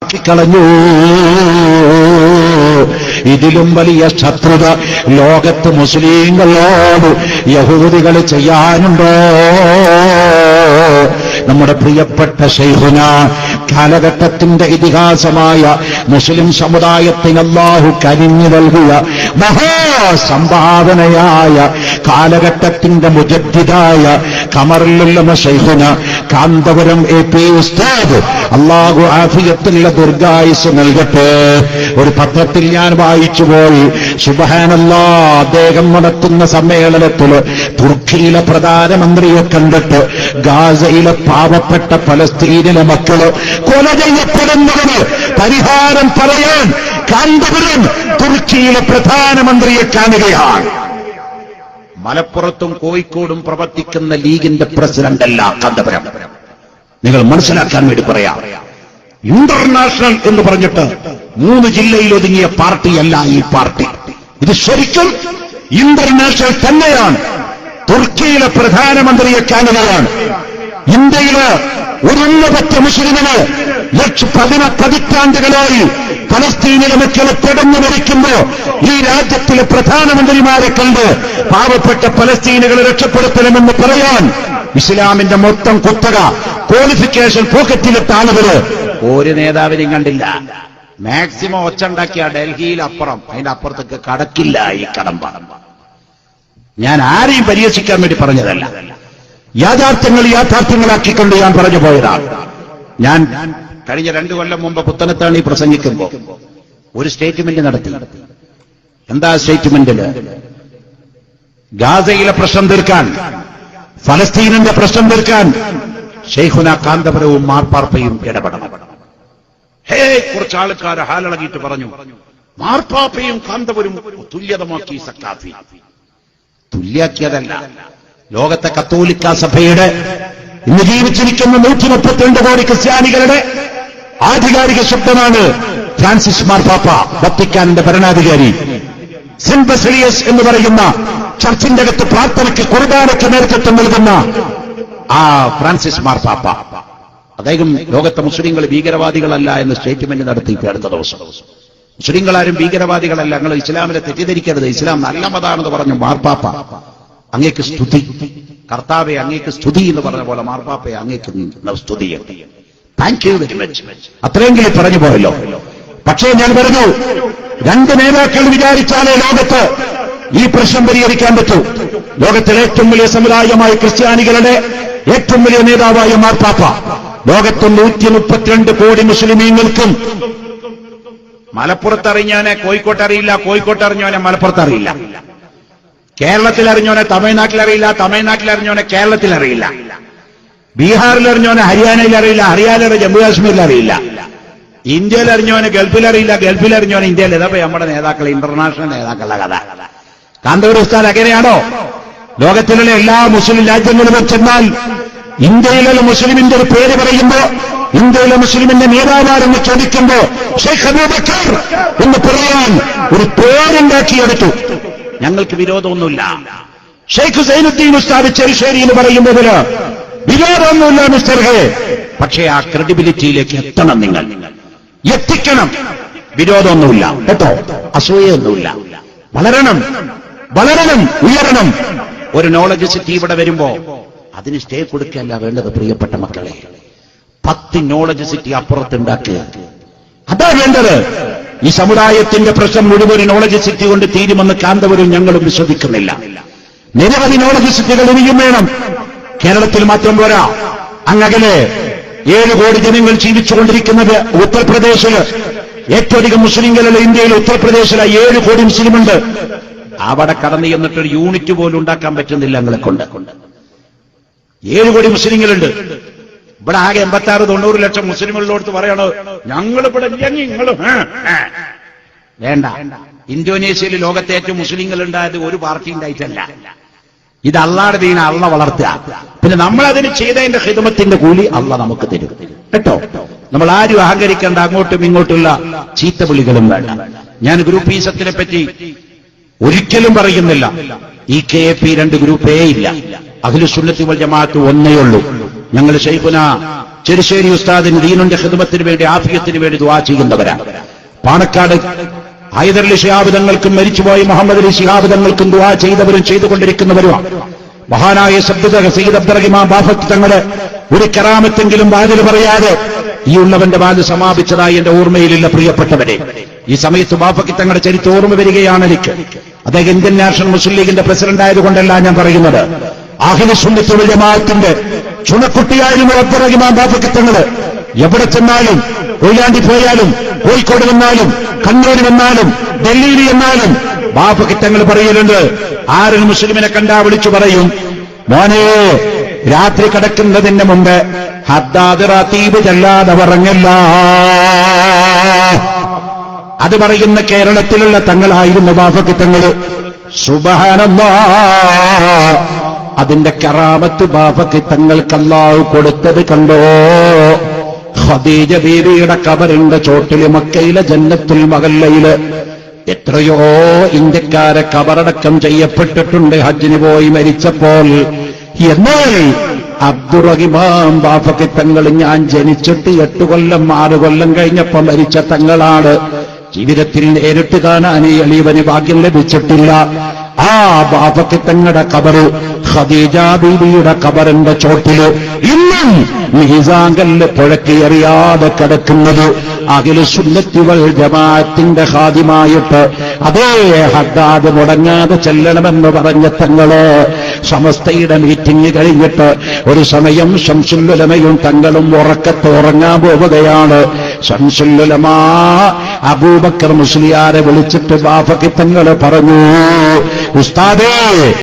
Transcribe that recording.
ആക്കിക്കളഞ്ഞു. ഇതിലും വലിയ ശത്രുത ലോകത്ത് മുസ്ലിങ്ങളോട് യഹൂദികൾ ചെയ്യാനുണ്ടോ? നമ്മുടെ പ്രിയപ്പെട്ട ശൈഖുന കാലഘട്ടത്തിന്റെ ഇതിഹാസമായ മുസ്ലിം സമുദായത്തിന് അല്ലാഹു കനിഞ്ഞു നൽകിയ മഹാസംഭാവനയായ കാലഘട്ടത്തിന്റെ മുജദ്ദിദായ ഖമറുൽ ശൈഖുന കാന്തപുരം AP ഉസ്താദ് അല്ലാഹു ആഫിയത്തുള്ള ദീർഘായുസ് നൽകട്ടെ. ഒരു പത്രത്തിൽ ഞാൻ വായിച്ചുപോയി, സുബ്ഹാനല്ലാഹ്, അദ്ദേഹം നടത്തുന്ന സമ്മേളനത്തിൽ തുർക്കിയിലെ പ്രധാനമന്ത്രിയെ കണ്ടിട്ട് ഗാസയിലെ പാവപ്പെട്ട പലസ്തീനിലെ മക്കള് കൊല ചെയ്യപ്പെടുന്നതിന് പരിഹാരം പറയാൻ കാന്തപുരം തുർക്കിയിലെ പ്രധാനമന്ത്രിയെ കാണുകയാണ്. മലപ്പുറത്തും കോഴിക്കോടും പ്രവർത്തിക്കുന്ന ലീഗിന്റെ പ്രസിഡന്റല്ല കാന്തപുരം. നിങ്ങൾ മനസ്സിലാക്കാൻ വേണ്ടി പറയാം. ഇന്റർനാഷണൽ എന്ന് പറഞ്ഞിട്ട് 3 ജില്ലയിൽ ഒതുങ്ങിയ പാർട്ടിയല്ല ഈ പാർട്ടി. ഇത് ശരിക്കും ഇന്റർനാഷണൽ തന്നെയാണ്. തുർക്കിയിലെ പ്രധാനമന്ത്രിയെ കാണുകയാണ്. ഇന്ത്യയില് ഒരുന്നപറ്റ മുസ്ലിമിന് പതിറ്റാണ്ടുകളായി പലസ്തീനിലെ മക്കളെ പെടന്നു മരിക്കുമ്പോ ഈ രാജ്യത്തിലെ പ്രധാനമന്ത്രിമാരെ കണ്ട് പാവപ്പെട്ട പലസ്തീനുകളെ രക്ഷപ്പെടുത്തണമെന്ന് പറയാൻ ഇസ്ലാമിന്റെ മൊത്തം കുത്തക ക്വാളിഫിക്കേഷൻ പോക്കറ്റിലിട്ട ആളുകള് ഒരു നേതാവിനെയും കണ്ടില്ല. മാക്സിമം ഒച്ചുണ്ടാക്കിയ ഡൽഹിയിൽ അപ്പുറം, അതിന്റെ അപ്പുറത്തേക്ക് കടക്കില്ല ഈ കടമ്പ. ഞാൻ ആരെയും പരിഹസിക്കാൻ വേണ്ടി പറഞ്ഞതല്ല, യാഥാർത്ഥ്യങ്ങളാക്കിക്കൊണ്ട് ഞാൻ പറഞ്ഞു പോയതാണ്. ഞാൻ കഴിഞ്ഞ 2 കൊല്ലം മുമ്പ് പുത്തനത്താണി പ്രസംഗിക്കുമ്പോ ഒരു സ്റ്റേറ്റ്മെന്റ് നടത്തി. എന്താ സ്റ്റേറ്റ്മെന്റില്? ഗാസയിലെ പ്രശ്നം തീർക്കാൻ, ഫലസ്തീനിന്റെ പ്രശ്നം തീർക്കാൻ ശൈഖുന കാന്തപുരവും മാർപ്പാപ്പയും ഇടപെടണം. കുറച്ച് ആൾക്കാർ ഹാലിളകിയിട്ട് പറഞ്ഞു, മാർപ്പാപ്പയും കാന്തപുരം തുല്യതമാക്കി സക്കാഫി. തുല്യാക്കിയതല്ല, ലോകത്തെ കത്തോലിക്ക സഭയുടെ ഇന്ന് ജീവിച്ചിരിക്കുന്ന 132 കോടി ക്രിസ്ത്യാനികളുടെ ആധികാരിക ശബ്ദമാണ് ഫ്രാൻസിസ് മാർപ്പാപ്പ, വത്തിക്കാനിന്റെ ഭരണാധികാരി. സെന്റ് ബസേലിയസ് എന്ന് പറയുന്ന ചർച്ചിന്റെ അകത്ത് പ്രാർത്ഥനയ്ക്ക് കുർബാനയ്ക്ക് നേതൃത്വം നൽകുന്ന ആ ഫ്രാൻസിസ് മാർപ്പാപ്പ, അദ്ദേഹം ലോകത്തെ മുസ്ലിങ്ങൾ ഭീകരവാദികളല്ല എന്ന് സ്റ്റേറ്റ്മെന്റ് നടത്തിയിട്ട് അടുത്ത ദിവസം മുസ്ലിങ്ങളാരും ഭീകരവാദികളല്ല, നിങ്ങൾ ഇസ്ലാമിനെ തെറ്റിദ്ധരിക്കരുത്, ഇസ്ലാം നല്ല മതമാണെന്ന് പറഞ്ഞു മാർപ്പാപ്പ. അങ്ങേക്ക് സ്തുതി, കർത്താവെ അങ്ങേക്ക് സ്തുതി എന്ന് പറഞ്ഞ പോലെ മാർപ്പാപ്പയെ അങ്ങേക്ക് സ്തുതി, താങ്ക് യു വെരി മച്ച്. അത്രയെങ്കിലും പറഞ്ഞു പോയല്ലോ. പക്ഷേ ഞാൻ പറഞ്ഞു, 2 നേതാക്കൾ വിചാരിച്ചാലേ ലോകത്ത് ഈ പ്രശ്നം പരിഹരിക്കാൻ പറ്റൂ. ലോകത്തിലെ ഏറ്റവും വലിയ സമുദായമായ ക്രിസ്ത്യാനികളുടെ ഏറ്റവും വലിയ നേതാവായ മാർപ്പാപ്പ ലോകത്ത് 132 കോടി മുസ്ലിമീങ്ങൾക്കും മലപ്പുറത്ത് അറിഞ്ഞവനെ കോഴിക്കോട്ട് അറിയില്ല, കോഴിക്കോട്ട് അറിഞ്ഞവനെ മലപ്പുറത്ത് അറിയില്ല, കേരളത്തിൽ അറിഞ്ഞവനെ തമിഴ്നാട്ടിൽ അറിയില്ല, തമിഴ്നാട്ടിൽ അറിഞ്ഞവനെ കേരളത്തിൽ അറിയില്ല, ബീഹാറിൽ അറിഞ്ഞവനെ ഹരിയാനയിൽ അറിയില്ല, ഹരിയാനയിൽ ജമ്മു കാശ്മീരിൽ അറിയില്ല, ഇന്ത്യയിൽ അറിഞ്ഞവനെ ഗൾഫിൽ അറിയില്ല, ഗൾഫിൽ അറിഞ്ഞവനെ ഇന്ത്യയിൽ. ഇതപ്പോ നമ്മുടെ നേതാക്കൾ, ഇന്റർനാഷണൽ നേതാക്കളുടെ കഥ. കാന്തപുരം ഉസ്താദ് അങ്ങനെയാണോ? ലോകത്തിലുള്ള എല്ലാ മുസ്ലിം രാജ്യങ്ങളിലും ചെന്നാൽ ഇന്ത്യയിലുള്ള മുസ്ലിമിന്റെ ഒരു പേര് പറയുമ്പോ, ഇന്ത്യയിലെ മുസ്ലിമിന്റെ നേതാവാരെന്ന് ചോദിക്കുമ്പോ ഷെയ്ഖ് അബൂബക്കർ എന്ന് പറയാൻ ഒരു പേരുണ്ടാക്കിയെടുത്തു. ഞങ്ങൾക്ക് വിരോധമൊന്നുമില്ല. ഷെയ്ഖ് സൈനുദ്ദീൻ ഉസ്താദ് ചെറുശ്ശേരി എന്ന് പറയുന്നതിന് വിരോധമൊന്നുമില്ല മിസ്റ്റർ ഹേ. പക്ഷേ ആ ക്രെഡിബിലിറ്റിയിലേക്ക് എത്തണം, നിങ്ങൾ എത്തിക്കണം. വിരോധമൊന്നുമില്ല കേട്ടോ, അസൂയൊന്നുമില്ല. വളരണം, ഉയരണം. ഒരു നോളജ് സിറ്റി ഇവിടെ വരുമ്പോ അതിന് സ്റ്റേ കൊടുക്കുകയല്ല വേണ്ടത് പ്രിയപ്പെട്ട മക്കളെ. 10 നോളജ് സിറ്റി അപ്പുറത്തുണ്ടാക്കുക, അതാ വേണ്ടത്. ഈ സമുദായത്തിന്റെ പ്രശ്നം മുഴുവൻ നോളജ് സിറ്റി കൊണ്ട് തീരുമെന്ന് കാന്തപുരം ഞങ്ങളും വിശ്വസിക്കുന്നില്ല. നിരവധി നോളജ് സിറ്റികൾ ഇനിയും വേണം. കേരളത്തിൽ മാത്രം പോരാ, അങ്ങകലെ 7 കോടി ജനങ്ങൾ ജീവിച്ചുകൊണ്ടിരിക്കുന്നത് ഉത്തർപ്രദേശില്. ഏറ്റവും അധികം മുസ്ലിങ്ങളുള്ള ഇന്ത്യയിൽ ഉത്തർപ്രദേശിലെ 7 കോടി മുസ്ലിമുണ്ട്. അവിടെ കടന്നു ചെന്നിട്ടൊരു യൂണിറ്റ് പോലും ഉണ്ടാക്കാൻ പറ്റുന്നില്ല ഞങ്ങളെ കൊണ്ട്. 7 കോടി മുസ്ലിങ്ങളുണ്ട്. ഇവിടെ ആകെ 86-90 ലക്ഷം മുസ്ലിമുള്ളോടത്ത് പറയണോ ഞങ്ങളിവിടെ ഇല്ലെങ്കിൽ നിങ്ങൾ വേണ്ട. ഇന്തോനേഷ്യയിൽ ലോകത്തെ ഏറ്റവും മുസ്ലിങ്ങൾ ഉണ്ടായത് ഒരു പാർട്ടി ഉണ്ടായിട്ടല്ല. ഇത് അള്ളാഹുടെ ദീന, അള്ള വളർത്തുക. പിന്നെ നമ്മളതിന് ചെയ്തതിന്റെ ഖിദ്മത്തിന്റെ കൂലി അള്ള നമുക്ക് തരും കേട്ടോ. നമ്മൾ ആരും അഹങ്കരിക്കേണ്ട, അങ്ങോട്ടും ഇങ്ങോട്ടുള്ള ചീത്തവിളികളും വേണ്ട. ഞാൻ ഗ്രൂപ്പീസത്തിനെ പറ്റി ഒരിക്കലും പറയുന്നില്ല. EKAP 2 ഗ്രൂപ്പേ ഇല്ല. അഹ്ലുസുന്നത്തി വൽ ജമാഅത്ത് ഒന്നേ ഉള്ളൂ. ഞങ്ങൾ ശൈഖുന ചെറുശ്ശേരി ഉസ്താദിന് ദീനിന്റെ ഖിദ്മത്തിന് വേണ്ടി ആഫിയത്തിന് വേണ്ടി ദുആ ചെയ്യുന്നവരാണ്. പാണക്കാട് ഹൈദരലി ശിഹാബ് തങ്ങൾക്കും മരിച്ചുപോയ മുഹമ്മദ് അലി ശിഹാബ് തങ്ങൾക്കും ദുആ ചെയ്തവരും ചെയ്തുകൊണ്ടിരിക്കുന്നവരുമാണ്. മഹാനായ സയ്യിദ് അബ്ദുറഹിമാൻ ബാഫഖി തങ്ങള് ഒരു കറാമത്തെങ്കിലും വാതിൽ പറയാതെ ഈ ഉള്ളവന്റെ വാതിൽ സമാപിച്ചതായി എന്റെ ഓർമ്മയിലില്ല. പ്രിയപ്പെട്ടവരെ, ഈ സമയത്ത് ബാഫഖി തങ്ങളുടെ ചരിത്രം ഓർമ്മ വരികയാണ് എനിക്ക്. അദ്ദേഹം ഇന്ത്യൻ നാഷണൽ മുസ്ലിം ലീഗിന്റെ പ്രസിഡന്റ് ആയതുകൊണ്ടല്ല ഞാൻ പറയുന്നത്. അഹ്ലു സുന്നത്ത് വൽ ജമാഅത്തിന്റെ ചുണക്കുട്ടിയായിരുന്നു അബ്ദുറഹിമാൻ ബാഫഖി തങ്ങള്. എവിടെ ചെന്നാലും, കൊയിലാണ്ടി പോയാലും, കോഴിക്കോട് വന്നാലും, കണ്ണൂർ വന്നാലും, ഡൽഹിയിൽ വന്നാലും ബാഫഖി തങ്ങൾ പറയലുണ്ട്, ആരും മുസ്ലിമിനെ കണ്ടാ വിളിച്ചു പറയും, മോനെ രാത്രി കിടക്കുന്നതിന് മുമ്പ് ഹദ്ദാദ് റതീബ് ചെല്ലാതെ പറഞ്ഞല്ല. അത് പറയുന്ന കേരളത്തിലുള്ള തങ്ങളായിരുന്നു ബാഫഖി തങ്ങള്. സുബ്ഹാനല്ലാഹ്, അതിന്റെ കറാമത്ത് ബാഫഖി തങ്ങൾക്ക് അല്ലാഹു കൊടുത്തത് കണ്ടോ? ഖദീജ ബീവിയുടെ ഖബറിന്റെ ചോട്ടില് മക്കയിലെ ജന്നത്തുൽ മഹല്ലയില് എത്രയോ ഇന്ത്യക്കാരെ ഖബറടക്കം ചെയ്യപ്പെട്ടിട്ടുണ്ട് ഹജ്ജിന് പോയി മരിച്ചപ്പോൾ. എന്നാൽ അബ്ദുറഹിമാൻ ബാഫഖി തങ്ങൾ ഞാൻ ജനിച്ചിട്ട് 8 കൊല്ലം 6 കൊല്ലം കഴിഞ്ഞപ്പോൾ മരിച്ച തങ്ങളാണ്. ജീവിതത്തിൽ നേരിട്ട് കാണാൻ ഈ എളിയവന് ഭാഗ്യം ലഭിച്ചിട്ടില്ല. ആ ബാഫഖി തങ്ങളുടെ ഖബറ് ഖദീജ ബീവിയുടെ ഖബറിന്റെ ചോട്ടില് ഇന്നും മീസാങ്കല്ല് പുഴക്കി എറിയാതെ കിടക്കുന്നത് അഖിലു സുന്നത്തി വൽ ജമാഅത്തിന്റെ ഖാദിമായിട്ട് അതേ ഹദ്ദാദ് മുടങ്ങാതെ ചെല്ലണമെന്ന് പറഞ്ഞ തങ്ങള് സമസ്തയുടെ മീറ്റിംഗ് കഴിഞ്ഞിട്ട് ഒരു സമയം ശംസുൽ ഉലമയും തങ്ങളും ഉറക്കത്ത് ഉറങ്ങാൻ പോവുകയാണ്. ശംസുൽ ഉലമ അബൂബക്കർ മുസ്ലിയാരെ വിളിച്ചിട്ട് ബാഫഖി തങ്ങൾ പറഞ്ഞു, ഉസ്താദേ